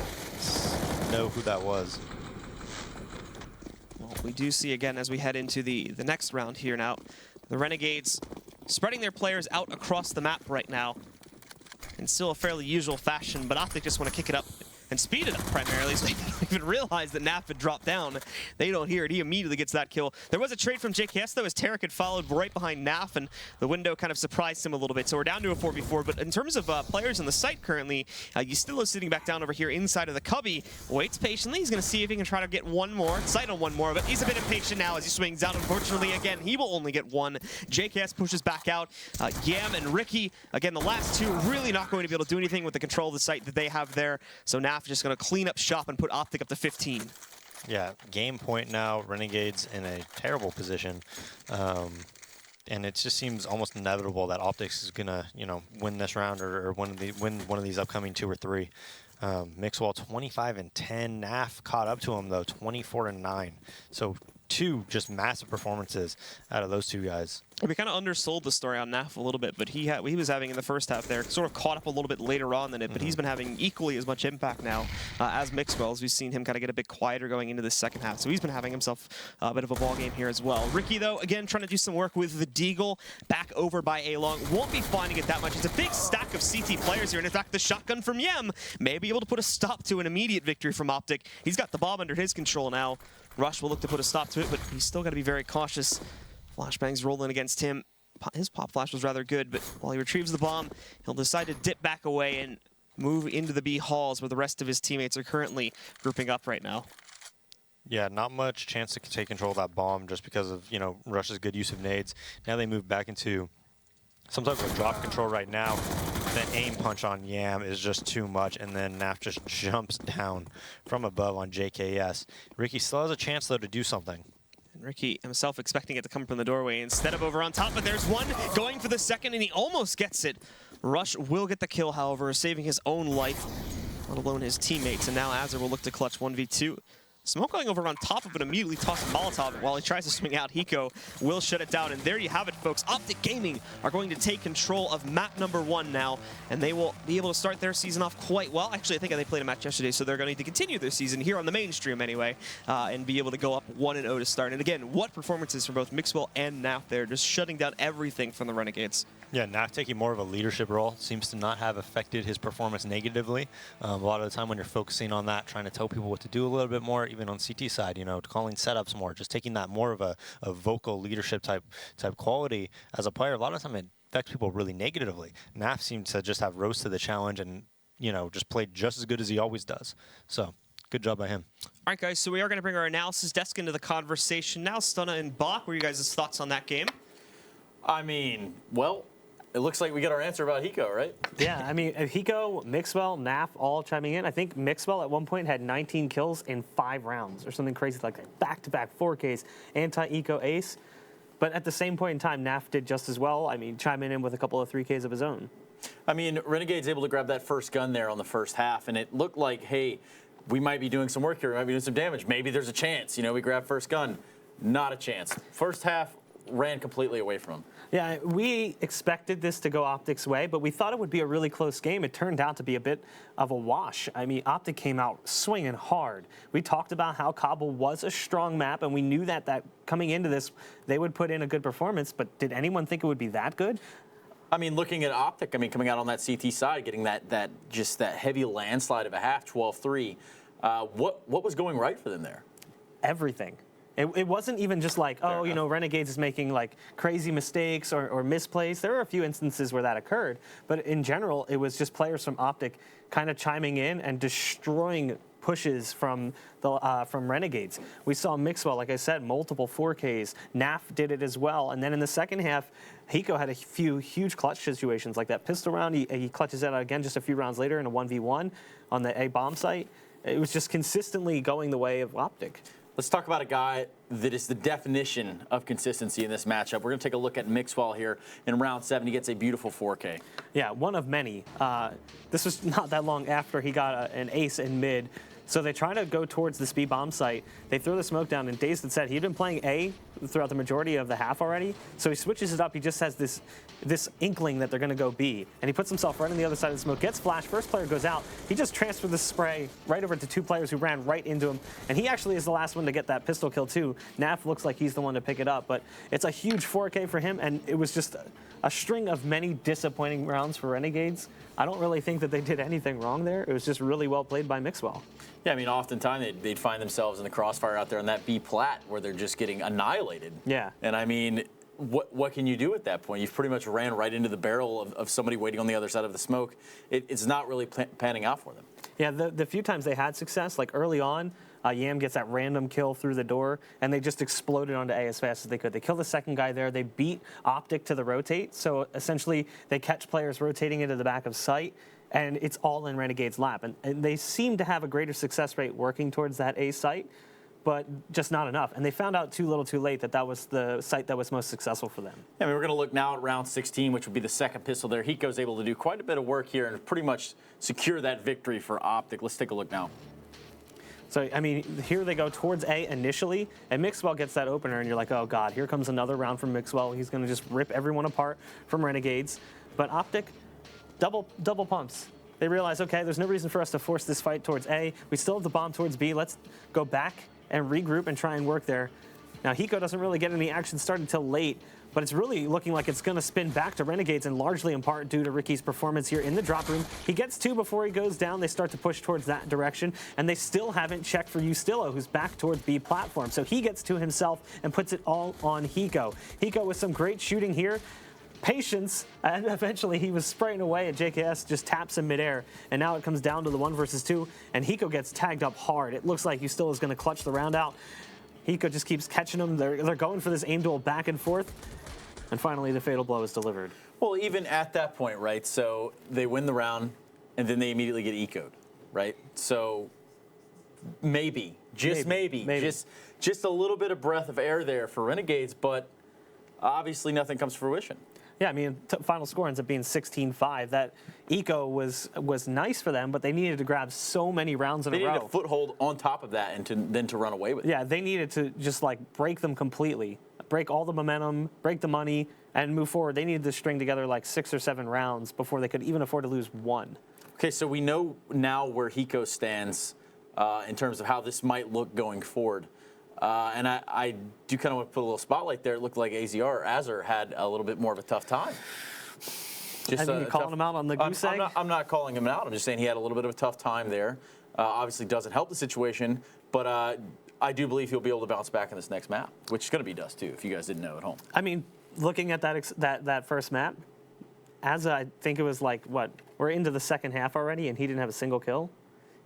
know who that was. Well, we do see again as we head into the next round here now, the Renegades spreading their players out across the map right now in still a fairly usual fashion, but OpTic just want to kick it up and speed it up primarily, so they don't even realize that Naf had dropped down. They don't hear it. He immediately gets that kill. There was a trade from JKS, though, as Tarek had followed right behind Naf, and the window kind of surprised him a little bit. So we're down to a 4v4, but in terms of players on the site currently, Ustillo's sitting back down over here inside of the cubby, waits patiently. He's going to see if he can try to get one more, sight on one more, but he's a bit impatient now as he swings out. Unfortunately, again, he will only get one. JKS pushes back out. Yam and Ricky, again, the last 2 really not going to be able to do anything with the control of the site that they have there. So Naf just going to clean up shop and put OpTic up to 15. Yeah, game point now. Renegades in a terrible position. And it just seems almost inevitable that OpTic is going to, win this round or win one of these upcoming 2 or 3. Mixwell 25 and 10. Naf caught up to him, though, 24 and 9. So 2 just massive performances out of those 2 guys. We kind of undersold the story on Naf a little bit, but he was having in the first half there, sort of caught up a little bit later on than it, but he's been having equally as much impact now as Mixwell, as we've seen him kind of get a bit quieter going into the second half. So he's been having himself a bit of a ball game here as well. Ricky, though, again, trying to do some work with the Deagle back over by A-Long. Won't be finding it that much. It's a big stack of CT players here, and in fact, the shotgun from Yem may be able to put a stop to an immediate victory from OpTic. He's got the bomb under his control now. Rush will look to put a stop to it, but he's still got to be very cautious. Flashbangs rolling against him. His pop flash was rather good, but while he retrieves the bomb, he'll decide to dip back away and move into the B halls where the rest of his teammates are currently grouping up right now. Yeah, not much chance to take control of that bomb just because of, Rush's good use of nades. Now they move back into some type of a drop control right now. The aim punch on Yam is just too much, and then Naf just jumps down from above on JKS. Ricky still has a chance, though, to do something. Ricky himself expecting it to come from the doorway instead of over on top, but there's one going for the second, and he almost gets it. Rush will get the kill, however, saving his own life, let alone his teammates, and now Azure will look to clutch 1v2. Smoke going over on top of it, immediately toss Molotov. While he tries to swing out, Hiko will shut it down. And there you have it, folks. OpTic Gaming are going to take control of map number 1 now, and they will be able to start their season off quite well. Actually, I think they played a match yesterday, so they're going to continue their season here on the mainstream anyway, and be able to go up 1-0 to start. And again, what performances from both Mixwell and Naf there, just shutting down everything from the Renegades. Yeah, Naf taking more of a leadership role seems to not have affected his performance negatively. A lot of the time when you're focusing on that, trying to tell people what to do a little bit more, even on CT side, calling setups more, just taking that more of a vocal leadership type quality as a player, a lot of the time it affects people really negatively. Naf seems to just have rose to the challenge and, just played just as good as he always does. So good job by him. All right, guys, so we are going to bring our analysis desk into the conversation now. Stunna and Bach, what are you guys' thoughts on that game? I mean, well, it looks like we got our answer about Hiko, right? Yeah, I mean, Hiko, Mixwell, Naf all chiming in. I think Mixwell at one point had 19 kills in 5 rounds or something crazy like that. Back-to-back 4Ks, anti-Eco ace. But at the same point in time, Naf did just as well. I mean, chiming in with a couple of 3Ks of his own. I mean, Renegade's able to grab that first gun there on the first half, and it looked like, hey, we might be doing some work here. We might be doing some damage. Maybe there's a chance. We grab first gun. Not a chance. First half ran completely away from him. Yeah, we expected this to go OpTic's way, but we thought it would be a really close game. It turned out to be a bit of a wash. I mean, OpTic came out swinging hard. We talked about how Cbble was a strong map, and we knew that coming into this, they would put in a good performance, but did anyone think it would be that good? I mean, looking at OpTic, coming out on that CT side, getting that heavy landslide of a half, 12-3, what was going right for them there? Everything. It wasn't even just like, Renegades is making like crazy mistakes or misplays. There were a few instances where that occurred, but in general, it was just players from OpTic kind of chiming in and destroying pushes from Renegades. We saw Mixwell, like I said, multiple 4Ks. Naf did it as well, and then in the second half, Hiko had a few huge clutch situations like that pistol round. He clutches it out again just a few rounds later in a 1v1 on the A bomb site. It was just consistently going the way of OpTic. Let's talk about a guy that is the definition of consistency in this matchup. We're going to take a look at Mixwell here in round 7. He gets a beautiful 4K. Yeah, one of many. This was not that long after he got an ace in mid. So they try to go towards this B bomb site. They throw the smoke down, and Dazed had said he'd been playing A throughout the majority of the half already. So he switches it up. He just has this inkling that they're going to go B. And he puts himself right on the other side of the smoke, gets flash. First player goes out. He just transferred the spray right over to 2 players who ran right into him. And he actually is the last one to get that pistol kill, too. Naf looks like he's the one to pick it up. But it's a huge 4K for him, and it was just a string of many disappointing rounds for Renegades. I don't really think that they did anything wrong there. It was just really well played by Mixwell. Yeah, I mean, oftentimes they'd find themselves in the crossfire out there on that B plat where they're just getting annihilated. Yeah. And I mean, what can you do at that point? You've pretty much ran right into the barrel of somebody waiting on the other side of the smoke. It's not really panning out for them. Yeah, the few times they had success, like early on, Yam gets that random kill through the door, and they just exploded onto A as fast as they could. They kill the second guy there. They beat OpTic to the rotate, so essentially they catch players rotating into the back of site, and it's all in Renegade's lap. And they seem to have a greater success rate working towards that A site, but just not enough. And they found out too little too late that was the site that was most successful for them. Yeah, I mean, we're going to look now at round 16, which would be the second pistol there. Hiko's able to do quite a bit of work here and pretty much secure that victory for OpTic. Let's take a look now. So, I mean, here they go towards A initially, and Mixwell gets that opener, and you're like, oh, God, here comes another round from Mixwell. He's going to just rip everyone apart from Renegades. But OpTic, double pumps. They realize, okay, there's no reason for us to force this fight towards A. We still have the bomb towards B. Let's go back and regroup and try and work there. Now, Hiko doesn't really get any action started until late, but it's really looking like it's going to spin back to Renegades, and largely in part due to Ricky's performance here in the drop room. He gets 2 before he goes down. They start to push towards that direction, and they still haven't checked for Ustillo, who's back towards B platform. So he gets 2 himself and puts it all on Hiko. Hiko with some great shooting here. Patience, and eventually he was spraying away at JKS, just taps in midair, and now it comes down to the 1 versus 2, and Hiko gets tagged up hard. It looks like Ustillo is going to clutch the round out. Hiko just keeps catching them. They're going for this aim duel back and forth, and finally the fatal blow is delivered. Well, even at that point, right, so they win the round, and then they immediately get eco'd, right? So maybe. Just a little bit of breath of air there for Renegades, but obviously nothing comes to fruition. Yeah, I mean, final score ends up being 16-5. That eco was nice for them, but they needed to grab so many rounds in a row. They needed a foothold on top of that and then to run away with it. Yeah, they needed to just like break them completely, break all the momentum, break the money, and move forward. They needed to string together like 6 or 7 rounds before they could even afford to lose 1. Okay, so we know now where Hiko stands in terms of how this might look going forward. And I do kind of want to put a little spotlight there. It looked like Azar had a little bit more of a tough time. I mean, you're calling him out on the goose egg? I'm not calling him out. I'm just saying he had a little bit of a tough time there. Obviously doesn't help the situation, but I do believe he'll be able to bounce back in this next map, which is going to be Dust 2, if you guys didn't know at home. I mean, looking at that first map, I think it was like, we're into the second half already, and he didn't have a single kill.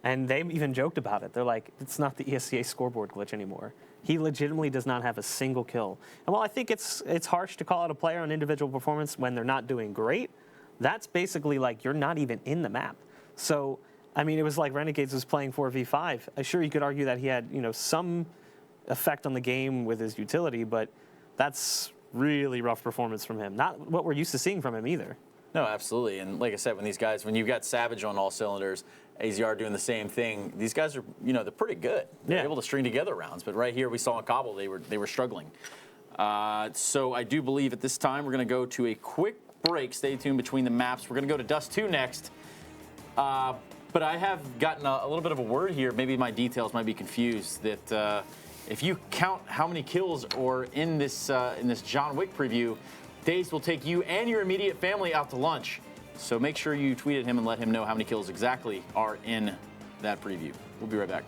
And they even joked about it. They're like, it's not the ESCA scoreboard glitch anymore. He legitimately does not have a single kill. And while I think it's harsh to call out a player on individual performance when they're not doing great, that's basically like you're not even in the map. So, I mean, it was like Renegades was playing 4v5. Sure, you could argue that he had, some effect on the game with his utility, but that's really rough performance from him. Not what we're used to seeing from him either. No, absolutely. And like I said, when you've got Savage on all cylinders, AZR doing the same thing, these guys are, they're pretty good. They're able to string together rounds. But right here, we saw in Cbble, they were struggling. So I do believe at this time we're going to go to a quick break. Stay tuned between the maps. We're going to go to Dust 2 next. But I have gotten a little bit of a word here. Maybe my details might be confused. That if you count how many kills are in this John Wick preview, Dazed will take you and your immediate family out to lunch. So make sure you tweet at him and let him know how many kills exactly are in that preview. We'll be right back.